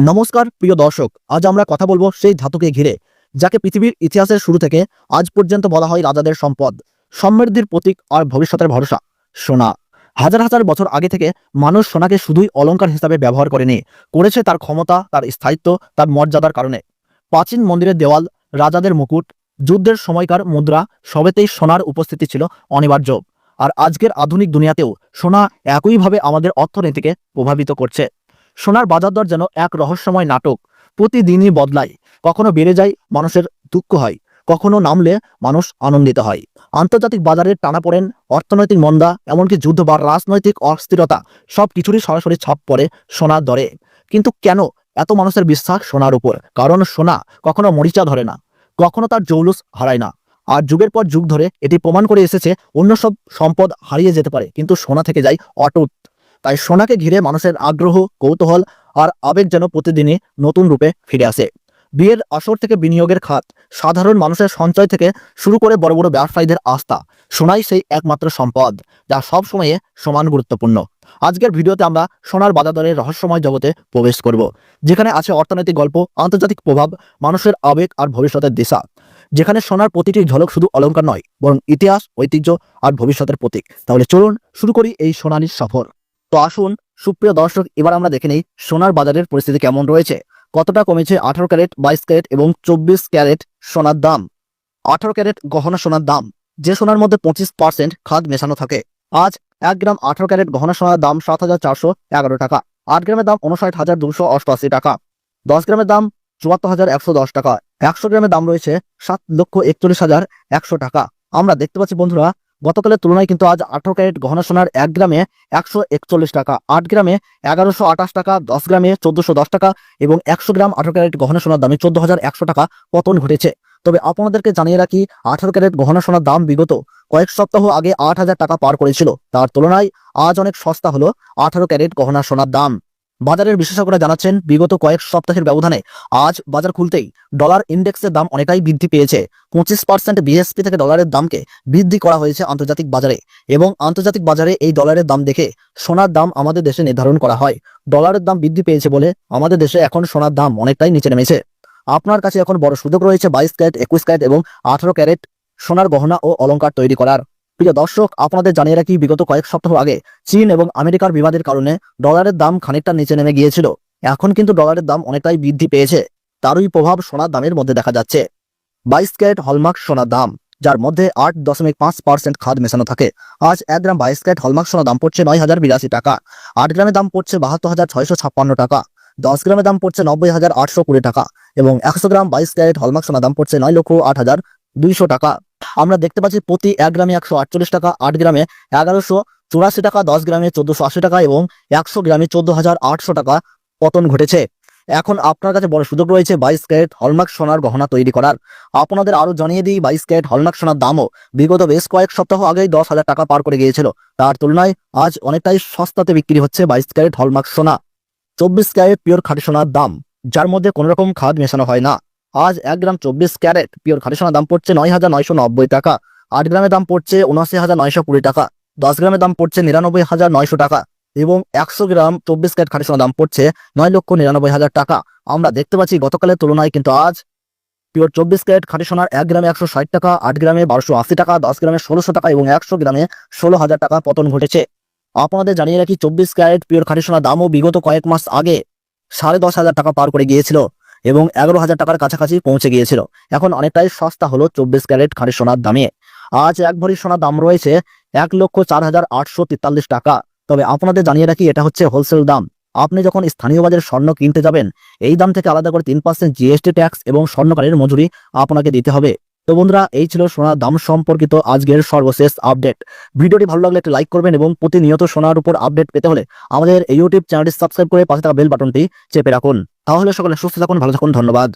নমস্কার প্রিয় দর্শক, আজ আমরা কথা বলবো সেই ধাতুকে ঘিরে যাকে পৃথিবীর ইতিহাসের শুরু থেকে আজ পর্যন্ত বলা হয় রাজাদের সম্পদ, সমৃদ্ধির প্রতীক আর ভবিষ্যতের ভরসা। সোনা। হাজার হাজার বছর আগে থেকে মানুষ সোনাকে শুধুই অলংকার হিসাবে ব্যবহার করেনি, করেছে তার ক্ষমতা, তার স্থায়িত্ব, তার মর্যাদার কারণে। প্রাচীন মন্দিরের দেওয়াল, রাজাদের মুকুট, যুদ্ধের সময়কার মুদ্রা, সবেতেই সোনার উপস্থিতি ছিল অনিবার্য। আর আজকের আধুনিক দুনিয়াতেও সোনা একইভাবে আমাদের অর্থনীতিকে প্রভাবিত করছে। সোনার বাজার দর যেন এক রহস্যময় নাটক, প্রতিদিনই বদলায়। কখনো বেড়ে যায়, মানুষের দুঃখ হয়, কখনো নামলে মানুষ আনন্দিত হয়। আন্তর্জাতিক বাজারের টানাপোড়েন, অর্থনৈতিক মন্দা, এমনকি যুদ্ধ বা রাজনৈতিক অস্থিরতা সব কিছুরই সরাসরি ছাপ পড়ে সোনার দরে। কিন্তু কেন এত মানুষের বিশ্বাস সোনার উপর? কারণ সোনা কখনো মরিচা ধরে না, কখনো তার জৌলুস হারায় না। আর যুগের পর যুগ ধরে এটি প্রমাণ করে এসেছে অন্য সব সম্পদ হারিয়ে যেতে পারে, কিন্তু সোনা থেকে যায় অটুট। তাই সোনাকে ঘিরে মানুষের আগ্রহ, কৌতূহল আর আবেগ যেন প্রতিদিনই নতুন রূপে ফিরে আসে। বিয়ের আসর থেকে বিনিয়োগের খাত, সাধারণ মানুষের সঞ্চয় থেকে শুরু করে বড় বড় ব্যবসায়ীদের আস্থা, সোনাই সেই একমাত্র সম্পদ যা সব সময়ে সমান গুরুত্বপূর্ণ। আজকের ভিডিওতে আমরা সোনার বাজার দরের রহস্যময় জগতে প্রবেশ করব, যেখানে আছে অর্থনৈতিক গল্প, আন্তর্জাতিক প্রভাব, মানুষের আবেগ আর ভবিষ্যতের দিশা। যেখানে সোনার প্রতিটি ঝলক শুধু অলংকার নয়, বরং ইতিহাস, ঐতিহ্য আর ভবিষ্যতের প্রতীক। তাহলে চলুন শুরু করি এই সোনালির সফর। তো আসুন সুপ্রিয় দর্শক, এবার আমরা দেখে নেই সোনার বাজারের পরিস্থিতি কেমন রয়েছে। কতটা কমেছে 18 ক্যারেট, 22 ক্যারেট এবং 24 ক্যারেট সোনার দাম। 18 ক্যারেট গহনা সোনার দাম, যে সোনার মধ্যে 25% খাদ মেশানো থাকে। আজ 1 গ্রাম 18 ক্যারেট গহনা সোনার দাম 7,411 টাকা। 8 গ্রামের দাম 59,288 টাকা। 10 গ্রামের দাম 74,110 টাকা। 100 গ্রামের দাম রয়েছে 7,41,100 টাকা। আমরা দেখতে পাচ্ছি বন্ধুরা, গতকালের তুলনায় কিন্তু আজ 18 ক্যারেট গহনা সোনার 1 গ্রামে 141 টাকা, 8 গ্রামে 1128 টাকা, 10 গ্রামে 1410 টাকা এবং 100 গ্রাম 18 ক্যারেট গহনা সোনার দামে 14,100 টাকা পতন ঘটেছে। তবে আপনাদেরকে জানিয়ে রাখি, 18 ক্যারেট গহনা সোনার দাম বিগত কয়েক সপ্তাহ আগে 8,000 টাকা পার করেছিল। তার তুলনায় আজ অনেক সস্তা হলো 18 ক্যারেট গহনা সোনার দাম। বাজারের বিশেষজ্ঞরা জানাচ্ছেন, বিগত কয়েক সপ্তাহের ব্যবধানে আজ বাজার খুলতেই ডলার ইন্ডেক্সের দাম অনেকটাই বৃদ্ধি পেয়েছে। 25% বিএসপি থেকে ডলারের দামকে বৃদ্ধি করা হয়েছে আন্তর্জাতিক বাজারে, এবং আন্তর্জাতিক বাজারে এই ডলারের দাম দেখে সোনার দাম আমাদের দেশে নির্ধারণ করা হয়। ডলারের দাম বৃদ্ধি পেয়েছে বলে আমাদের দেশে এখন সোনার দাম অনেকটাই নিচে নেমেছে। আপনার কাছে এখন বড় সুযোগ রয়েছে 22 ক্যারেট, 21 ক্যারেট এবং 18 ক্যারেট সোনার গহনা ও অলংকার তৈরি করার। প্রিয় দর্শক, আপনাদের জানিয়ে রাখি, বিগত কয়েক সপ্তাহ আগে চীন এবং আমেরিকার বিবাদের কারণে ডলারের দাম খানিকটা নিচে নেমে গিয়েছিল। এখন কিন্তু ডলারের দাম অনেকটাই বৃদ্ধি পেয়েছে। তারই প্রভাব সোনার দামের মধ্যে দেখা যাচ্ছে। 22 ক্যারেট হলমার্ক সোনার দাম, যার মধ্যে 8.5% খাদ মেশানো থাকে। আজ 1 গ্রাম 22 ক্যারেট হলমার্ক সোনার দাম পড়ছে 9,082 টাকা। 8 গ্রামের দাম পড়ছে 72,656 টাকা। 10 গ্রামের দাম পড়ছে 90,820 টাকা এবং 100 গ্রাম 22 ক্যারেট হলমার্ক সোনার দাম পড়ছে 9,08,200 টাকা। আমরা দেখতে পাচ্ছি প্রতি 1 গ্রামে 148 টাকা, 8 গ্রামে 1184 টাকা, 10 গ্রামে 1480 টাকা এবং 100 গ্রামে 14,800 টাকা পতন ঘটেছে। এখন আপনার কাছে বড় সুযোগ রয়েছে 22 ক্যারেট হলমার্ক সোনার গহনা তৈরি করার। আপনাদের আরো জানিয়ে দিই, 22 ক্যারেট হলমার্ক সোনার দামও বিগত বেশ কয়েক সপ্তাহ আগেই 10,000 টাকা পার করে গিয়েছিল। তার তুলনায় আজ অনেকটাই সস্তাতে বিক্রি হচ্ছে 22 ক্যারেট হলমার্ক সোনা। 24 ক্যারেট পিওর খাঁটি সোনার দাম, যার মধ্যে কোনো রকম খাদ মেশানো হয় না। আজ 1 গ্রাম 24 ক্যারেট পিওর খাঁটি সোনার দাম পড়ছে 9,990 টাকা। 8 গ্রামের দাম পড়ছে 79,920 টাকা। 10 গ্রামের দাম পড়ছে 99,900 টাকা এবং 100 গ্রাম 24 ক্যারেট খাঁটি সোনার দাম পড়ছে 9,99,000 টাকা। আমরা দেখতে পাচ্ছি গতকালের তুলনায় কিন্তু আজ পিওর 24 ক্যারেট খাঁটি সোনার 1 গ্রামে 160 টাকা, 8 গ্রামে 1280 টাকা, 10 গ্রামে 1600 টাকা এবং 100 গ্রামে 16,000 টাকা পতন ঘটেছে। আপনাদের জানিয়ে রাখি, 24 ক্যারেট পিওর খাঁটি সোনার দামও বিগত কয়েক মাস আগে 10,500 টাকা পার করে গিয়েছিল এবং 11,000 টাকার কাছাকাছি পৌঁছে গিয়েছিল। এখন অনেকটাই সস্তা হলো 24 ক্যারেট খাঁটি সোনার দামে। আজ 1 ভরি সোনার দাম রয়েছে 1,04,843 টাকা। তবে আপনাদের জানিয়ে রাখি, এটা হচ্ছে হোলসেল দাম। আপনি যখন স্থানীয় বাজারে স্বর্ণ কিনতে যাবেন, এই দাম থেকে আলাদা করে 3% জিএসটি ট্যাক্স এবং স্বর্ণকারের মজুরি আপনাকে দিতে হবে। তো বন্ধুরা, এই ছিল সোনার দাম সম্পর্কিত আজকের সর্বশেষ আপডেট। ভিডিওটি ভালো লাগলে একটি লাইক করবেন এবং প্রতিনিয়ত সোনার উপর আপডেট পেতে হলে আমাদের এই ইউটিউব চ্যানেলটি সাবস্ক্রাইব করে পাশে থাকা বেল বাটনটি চেপে রাখুন। তাহলে সকলে সুস্থ থাকুন, ভালো থাকুন। ধন্যবাদ।